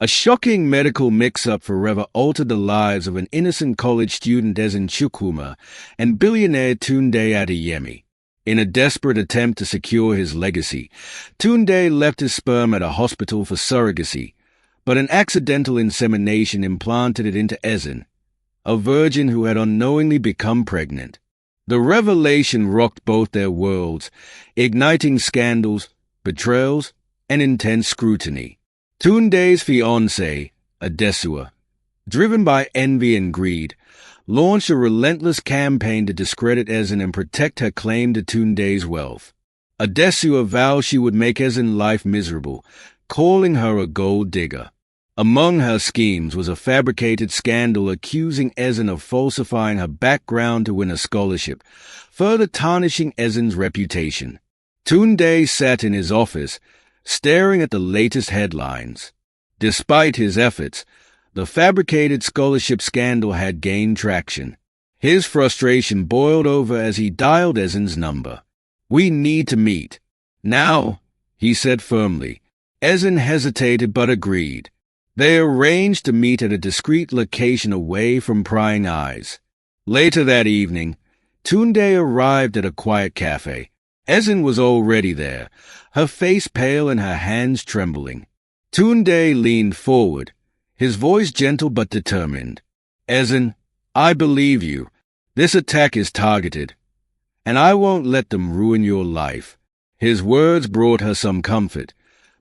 A shocking medical mix-up forever altered the lives of an innocent college student Ezinne Chukwuma and billionaire Tunde Adeyemi. In a desperate attempt to secure his legacy, Tunde left his sperm at a hospital for surrogacy, but an accidental insemination implanted it into Ezinne, a virgin who had unknowingly become pregnant. The revelation rocked both their worlds, igniting scandals, betrayals, and intense scrutiny. Tunde's fiancée, Adesuwa, driven by envy and greed, launched a relentless campaign to discredit Ezinne and protect her claim to Tunde's wealth. Adesuwa vowed she would make Ezinne's life miserable, calling her a gold digger. Among her schemes was a fabricated scandal accusing Ezinne of falsifying her background to win a scholarship, further tarnishing Ezinne's reputation. Tunde sat in his office, staring at the latest headlines. Despite his efforts, the fabricated scholarship scandal had gained traction. His frustration boiled over as he dialed Ezinne's number. "We need to meet. Now," he said firmly. Ezinne hesitated but agreed. They arranged to meet at a discreet location away from prying eyes. Later that evening, Tunde arrived at a quiet cafe. Ezinne was already there, her face pale and her hands trembling. Tunde leaned forward, his voice gentle but determined. "Ezinne, I believe you. This attack is targeted, and I won't let them ruin your life." His words brought her some comfort,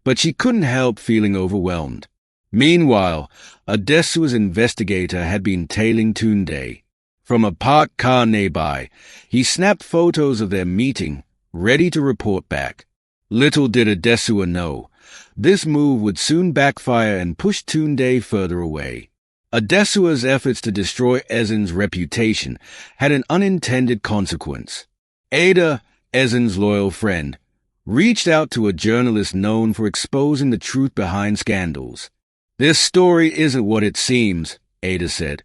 but she couldn't help feeling overwhelmed. Meanwhile, Adesuwa's investigator had been tailing Tunde. From a parked car nearby, he snapped photos of their meeting, ready to report back. Little did Adesuwa know, this move would soon backfire and push Tunde further away. Adesuwa's efforts to destroy Ezinne's reputation had an unintended consequence. Ada, Ezinne's loyal friend, reached out to a journalist known for exposing the truth behind scandals. "This story isn't what it seems," Ada said,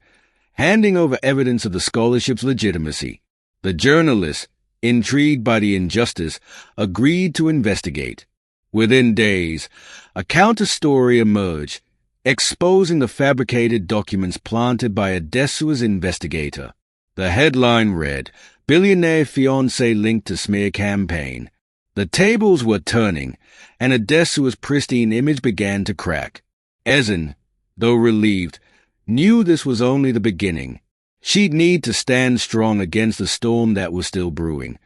handing over evidence of the scholarship's legitimacy. The journalist, intrigued by the injustice, agreed to investigate. Within days, a counter-story emerged, exposing the fabricated documents planted by Adesuwa's investigator. The headline read, "Billionaire fiancé linked to smear campaign." The tables were turning, and Adesuwa's pristine image began to crack. Ezinne, though relieved, knew this was only the beginning. She'd need to stand strong against the storm that was still brewing.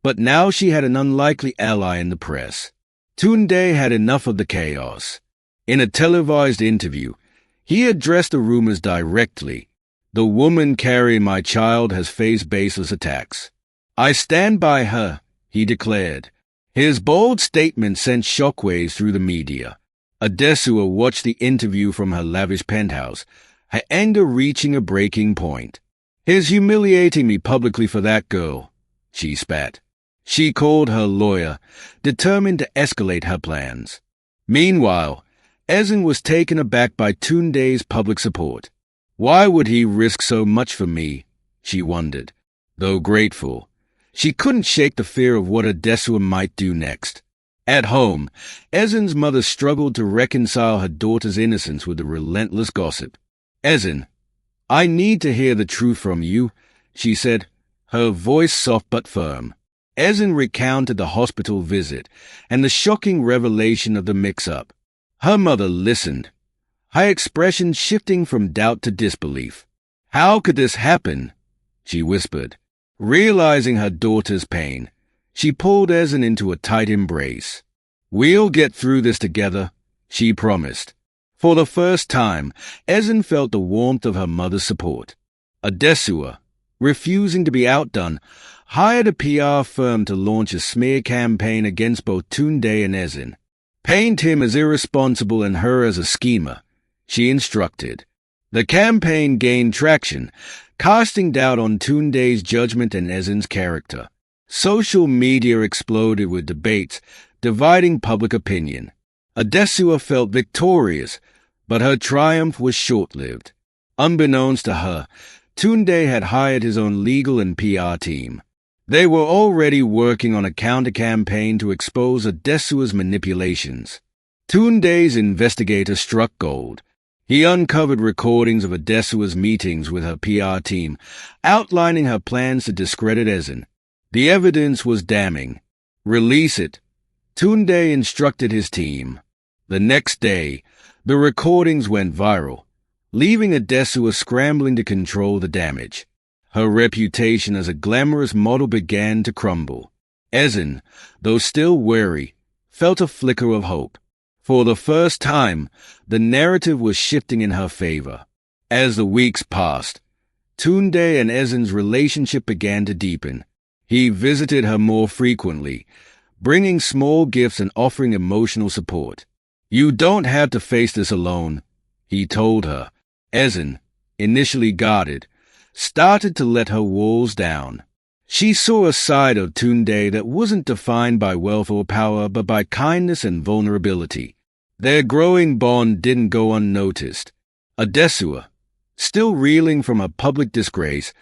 But now she had an unlikely ally in the press. Tunde had enough of the chaos. In a televised interview, he addressed the rumors directly. "The woman carrying my child has faced baseless attacks. I stand by her," he declared. His bold statement sent shockwaves through the media. Adesuwa watched the interview from her lavish penthouse, her anger reaching a breaking point. "He's humiliating me publicly for that girl," she spat. She called her lawyer, determined to escalate her plans. Meanwhile, Ezinne was taken aback by Tunde's public support. Why would he risk so much for me? She wondered. Though grateful, she couldn't shake the fear of what Adesuwa might do next. At home, Ezinne's mother struggled to reconcile her daughter's innocence with the relentless gossip. "Ezinne, I need to hear the truth from you," she said, her voice soft but firm. Ezinne recounted the hospital visit and the shocking revelation of the mix-up. Her mother listened, her expression shifting from doubt to disbelief. "How could this happen?" she whispered. Realizing her daughter's pain, she pulled Ezinne into a tight embrace. "We'll get through this together," she promised. For the first time, Ezinne felt the warmth of her mother's support. Adesuwa, refusing to be outdone, hired a PR firm to launch a smear campaign against both Tunde and Ezinne. "Paint him as irresponsible and her as a schemer," she instructed. The campaign gained traction, casting doubt on Tunde's judgment and Ezinne's character. Social media exploded with debates, dividing public opinion. Adesuwa felt victorious, but her triumph was short-lived. Unbeknownst to her, Tunde had hired his own legal and PR team. They were already working on a counter-campaign to expose Adesuwa's manipulations. Tunde's investigator struck gold. He uncovered recordings of Adesuwa's meetings with her PR team, outlining her plans to discredit Ezinne. The evidence was damning. "Release it," Tunde instructed his team. The next day, the recordings went viral, leaving Adesuwa scrambling to control the damage. Her reputation as a glamorous model began to crumble. Ezinne, though still wary, felt a flicker of hope. For the first time, the narrative was shifting in her favor. As the weeks passed, Tunde and Ezinne's relationship began to deepen. He visited her more frequently, bringing small gifts and offering emotional support. "You don't have to face this alone," he told her. Ezinne, initially guarded, started to let her walls down. She saw a side of Tunde that wasn't defined by wealth or power, but by kindness and vulnerability. Their growing bond didn't go unnoticed. Adesuwa, still reeling from a public disgrace,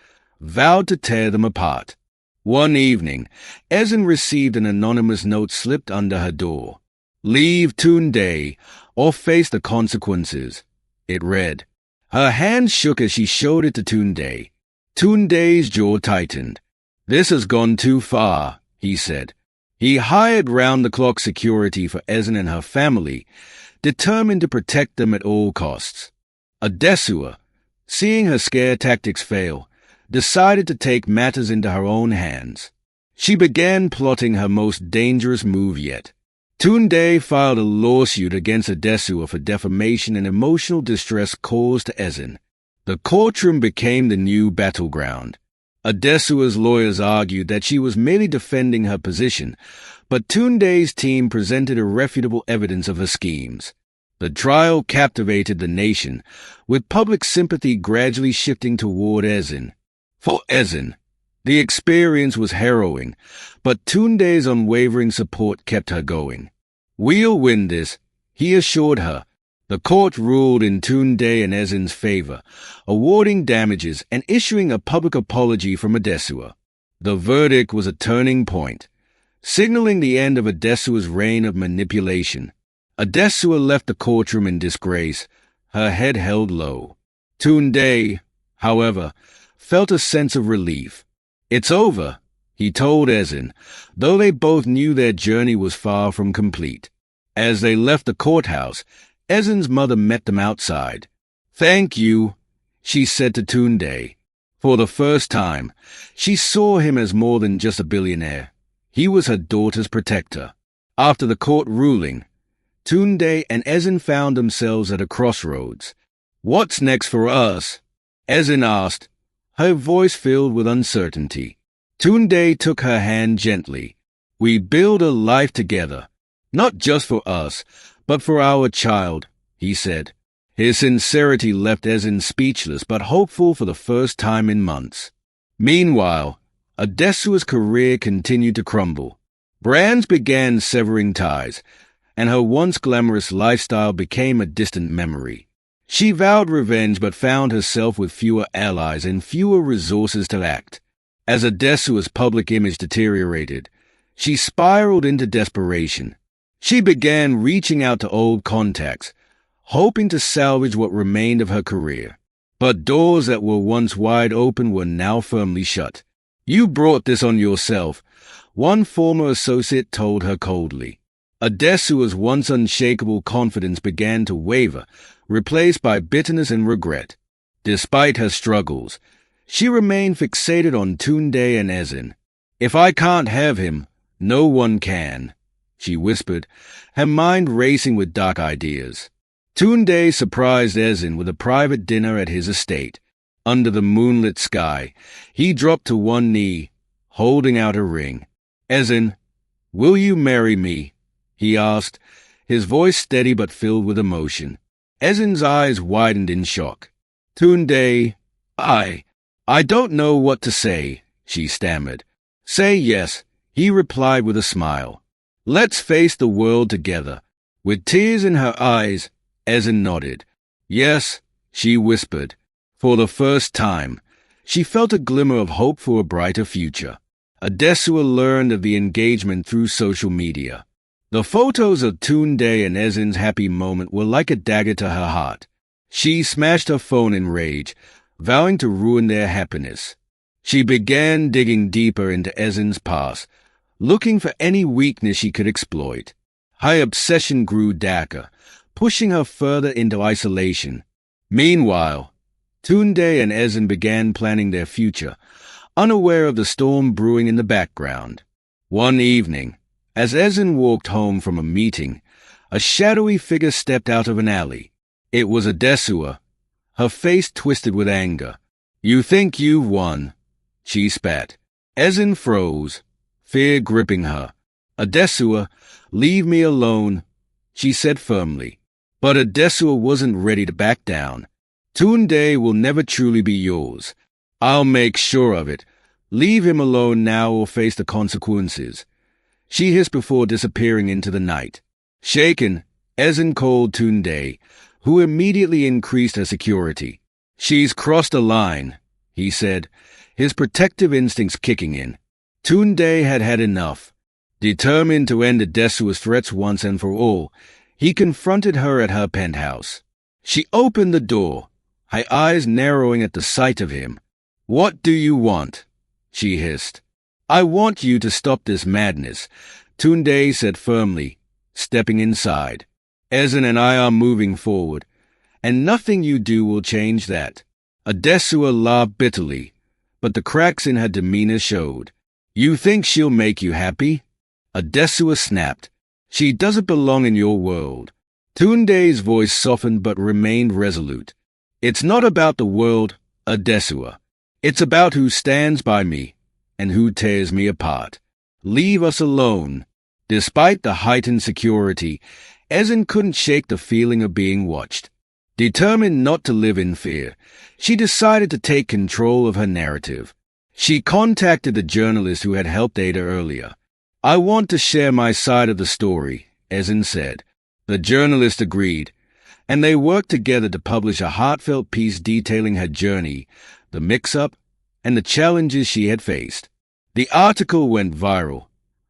vowed to tear them apart. One evening, Ezinne received an anonymous note slipped under her door. "Leave Tunde, or face the consequences," it read. Her hand shook as she showed it to Tunde. Tunde's jaw tightened. "This has gone too far," he said. He hired round-the-clock security for Ezinne and her family, determined to protect them at all costs. Adesuwa, seeing her scare tactics fail, decided to take matters into her own hands. She began plotting her most dangerous move yet. Tunde filed a lawsuit against Adesuwa for defamation and emotional distress caused to Ezinne. The courtroom became the new battleground. Adesuwa's lawyers argued that she was merely defending her position, but Tunde's team presented irrefutable evidence of her schemes. The trial captivated the nation, with public sympathy gradually shifting toward Ezinne. For Ezinne, the experience was harrowing, but Tunde's unwavering support kept her going. "We'll win this," he assured her. The court ruled in Tunde and Ezinne's favor, awarding damages and issuing a public apology from Adesuwa. The verdict was a turning point, signaling the end of Adesuwa's reign of manipulation. Adesuwa left the courtroom in disgrace, her head held low. Tunde, however, felt a sense of relief. "It's over," he told Ezinne, though they both knew their journey was far from complete. As they left the courthouse, Ezinne's mother met them outside. "Thank you," she said to Tunde. For the first time, she saw him as more than just a billionaire. He was her daughter's protector. After the court ruling, Tunde and Ezinne found themselves at a crossroads. "What's next for us?" Ezinne asked, her voice filled with uncertainty. Tunde took her hand gently. "We build a life together, not just for us, but for our child," he said. His sincerity left Ezinne speechless but hopeful for the first time in months. Meanwhile, Adesuwa's career continued to crumble. Brands began severing ties, and her once glamorous lifestyle became a distant memory. She vowed revenge but found herself with fewer allies and fewer resources to act. As Adesuwa's public image deteriorated, she spiraled into desperation. She began reaching out to old contacts, hoping to salvage what remained of her career. But doors that were once wide open were now firmly shut. "You brought this on yourself," one former associate told her coldly. Adesuwa's once unshakable confidence began to waver, replaced by bitterness and regret. Despite her struggles, she remained fixated on Tunde and Ezinne. "If I can't have him, no one can," she whispered, her mind racing with dark ideas. Tunde surprised Ezinne with a private dinner at his estate. Under the moonlit sky, he dropped to one knee, holding out a ring. "Ezinne, will you marry me?" he asked, his voice steady but filled with emotion. Ezinne's eyes widened in shock. "Tunde, I don't know what to say," she stammered. "Say yes," he replied with a smile. "Let's face the world together." With tears in her eyes, Ezinne nodded. "Yes," she whispered. For the first time, she felt a glimmer of hope for a brighter future. Adesuwa learned of the engagement through social media. The photos of Tunde and Ezinne's happy moment were like a dagger to her heart. She smashed her phone in rage, vowing to ruin their happiness. She began digging deeper into Ezinne's past, looking for any weakness she could exploit. Her obsession grew darker, pushing her further into isolation. Meanwhile, Tunde and Ezinne began planning their future, unaware of the storm brewing in the background. One evening, as Ezinne walked home from a meeting, a shadowy figure stepped out of an alley. It was Adesuwa, her face twisted with anger. "You think you've won," she spat. Ezinne froze, fear gripping her. "Adesuwa, leave me alone," she said firmly. But Adesuwa wasn't ready to back down. "Tunde will never truly be yours. I'll make sure of it. Leave him alone now or face the consequences," she hissed before disappearing into the night. Shaken, Ezinne called Tunde, who immediately increased her security. "She's crossed a line," he said, his protective instincts kicking in. Tunde had had enough. Determined to end Adesuwa's threats once and for all, he confronted her at her penthouse. She opened the door, her eyes narrowing at the sight of him. "What do you want?" she hissed. "I want you to stop this madness," Tunde said firmly, stepping inside. "Ezinne and I are moving forward, and nothing you do will change that." Adesuwa laughed bitterly, but the cracks in her demeanor showed. "You think she'll make you happy?" Adesuwa snapped. "She doesn't belong in your world." Tunde's voice softened but remained resolute. "It's not about the world, Adesuwa. It's about who stands by me and who tears me apart. Leave us alone." Despite the heightened security, Ezinne couldn't shake the feeling of being watched. Determined not to live in fear, she decided to take control of her narrative. She contacted the journalist who had helped Ada earlier. "I want to share my side of the story," Ezinne said. The journalist agreed, and they worked together to publish a heartfelt piece detailing her journey, the mix-up, and the challenges she had faced. The article went viral,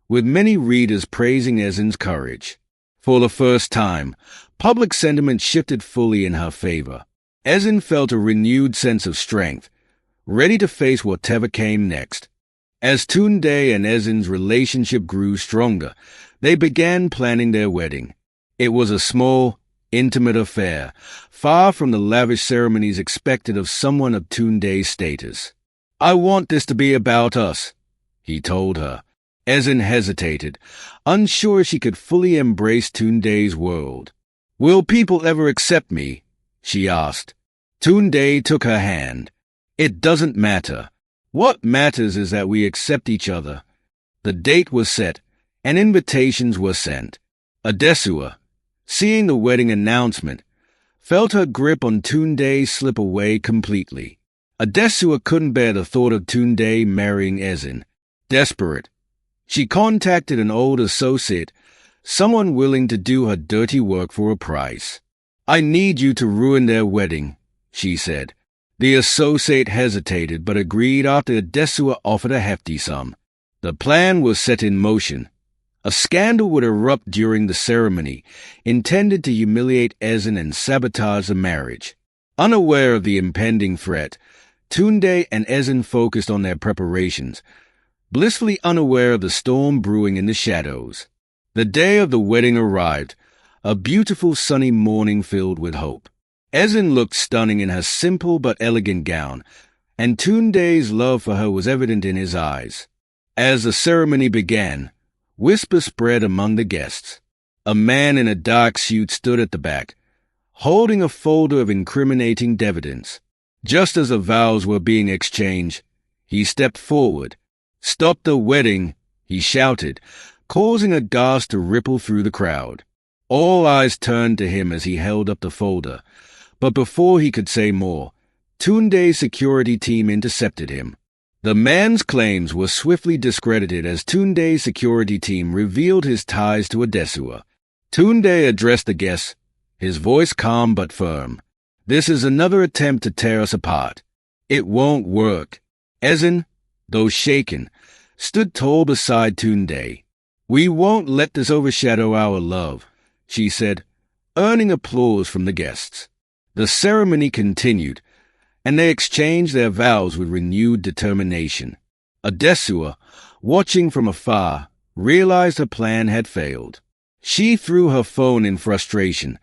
with many readers praising Ezinne's courage. For the first time, public sentiment shifted fully in her favor. Ezinne felt a renewed sense of strength, ready to face whatever came next. As Tunde and Ezinne's relationship grew stronger, they began planning their wedding. It was a small, intimate affair, far from the lavish ceremonies expected of someone of Tunde's status. "I want this to be about us," he told her. Ezinne hesitated, unsure she could fully embrace Tunde's world. "Will people ever accept me?" she asked. Tunde took her hand. "It doesn't matter. What matters is that we accept each other." The date was set, and invitations were sent. Adesuwa, seeing the wedding announcement, felt her grip on Tunde slip away completely. Adesuwa couldn't bear the thought of Tunde marrying Ezinne. Desperate, she contacted an old associate, someone willing to do her dirty work for a price. "I need you to ruin their wedding," she said. The associate hesitated but agreed after Adesuwa offered a hefty sum. The plan was set in motion. A scandal would erupt during the ceremony, intended to humiliate Ezinne and sabotage the marriage. Unaware of the impending threat, Tunde and Ezinne focused on their preparations, blissfully unaware of the storm brewing in the shadows. The day of the wedding arrived, a beautiful sunny morning filled with hope. Ezinne looked stunning in her simple but elegant gown, and Tunde's love for her was evident in his eyes. As the ceremony began, whispers spread among the guests. A man in a dark suit stood at the back, holding a folder of incriminating evidence. Just as the vows were being exchanged, he stepped forward. "Stop the wedding," he shouted, causing a gasp to ripple through the crowd. All eyes turned to him as he held up the folder, but before he could say more, Tunde's security team intercepted him. The man's claims were swiftly discredited as Tunde's security team revealed his ties to Adesuwa. Tunde addressed the guests, his voice calm but firm. "This is another attempt to tear us apart. It won't work." Ezinne, though shaken, stood tall beside Tunde. "We won't let this overshadow our love," she said, earning applause from the guests. The ceremony continued, and they exchanged their vows with renewed determination. Adesuwa, watching from afar, realized her plan had failed. She threw her phone in frustration,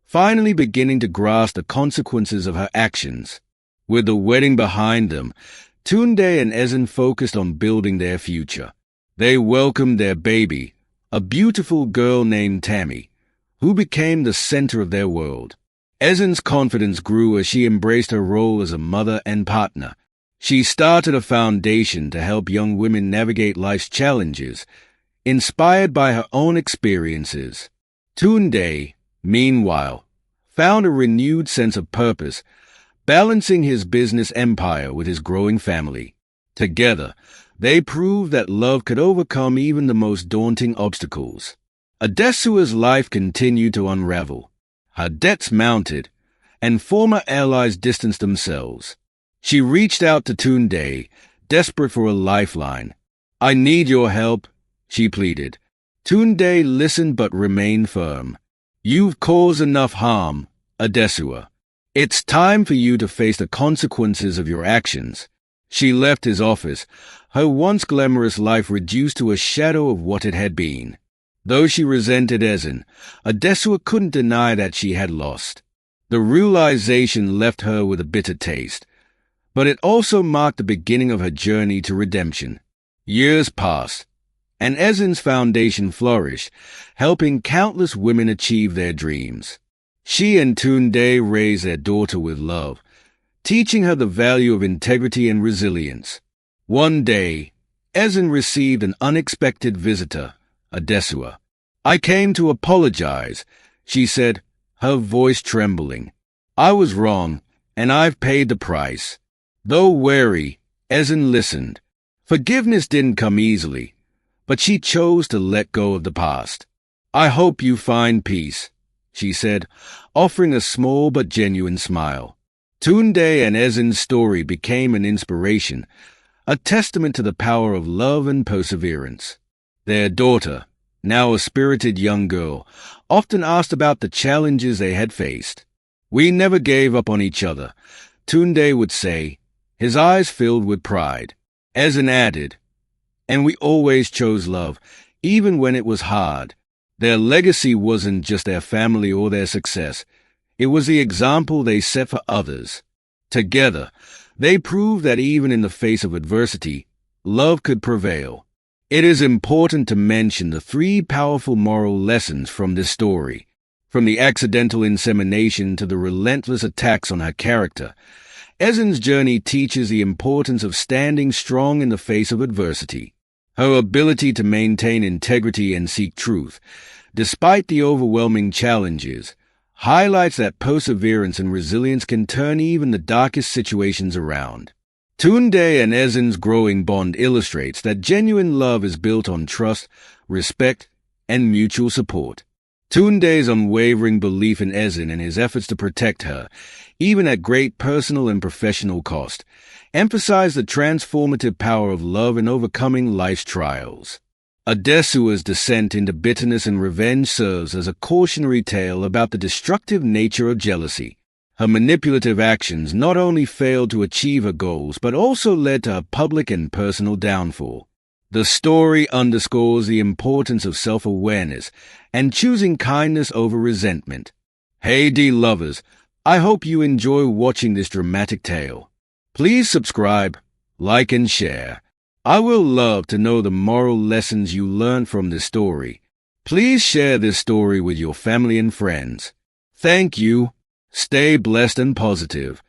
finally beginning to grasp the consequences of her actions. With the wedding behind them, Tunde and Ezinne focused on building their future. They welcomed their baby, a beautiful girl named Tammy, who became the center of their world. Ezinne's confidence grew as she embraced her role as a mother and partner. She started a foundation to help young women navigate life's challenges, inspired by her own experiences. Tunde, meanwhile, found a renewed sense of purpose, balancing his business empire with his growing family. Together, they proved that love could overcome even the most daunting obstacles. Adesuwa's life continued to unravel. Her debts mounted, and former allies distanced themselves. She reached out to Tunde, desperate for a lifeline. "I need your help," she pleaded. Tunde listened but remained firm. "You've caused enough harm, Adesuwa. It's time for you to face the consequences of your actions." She left his office, her once glamorous life reduced to a shadow of what it had been. Though she resented Ezinne, Adesuwa couldn't deny that she had lost. The realization left her with a bitter taste, but it also marked the beginning of her journey to redemption. Years passed, and Ezinne's foundation flourished, helping countless women achieve their dreams. She and Tunde raised their daughter with love, teaching her the value of integrity and resilience. One day, Ezinne received an unexpected visitor, Adesuwa. "I came to apologize," she said, her voice trembling. "I was wrong, and I've paid the price." Though wary, Ezinne listened. Forgiveness didn't come easily, but she chose to let go of the past. "I hope you find peace," she said, offering a small but genuine smile. Tunde and Ezinne's story became an inspiration, a testament to the power of love and perseverance. Their daughter, now a spirited young girl, often asked about the challenges they had faced. "We never gave up on each other," Tunde would say, his eyes filled with pride. Ezinne added, "And we always chose love, even when it was hard." Their legacy wasn't just their family or their success. It was the example they set for others. Together, they proved that even in the face of adversity, love could prevail. It is important to mention the three powerful moral lessons from this story. From the accidental insemination to the relentless attacks on her character, Ezinne's journey teaches the importance of standing strong in the face of adversity. Her ability to maintain integrity and seek truth, despite the overwhelming challenges, highlights that perseverance and resilience can turn even the darkest situations around. Tunde and Ezinne's growing bond illustrates that genuine love is built on trust, respect, and mutual support. Tunde's unwavering belief in Ezinne and his efforts to protect her, even at great personal and professional cost, emphasize the transformative power of love in overcoming life's trials. Adesuwa's descent into bitterness and revenge serves as a cautionary tale about the destructive nature of jealousy. Her manipulative actions not only failed to achieve her goals, but also led to her public and personal downfall. The story underscores the importance of self-awareness and choosing kindness over resentment. Hey, dear lovers, I hope you enjoy watching this dramatic tale. Please subscribe, like, and share. I will love to know the moral lessons you learned from this story. Please share this story with your family and friends. Thank you. Stay blessed and positive.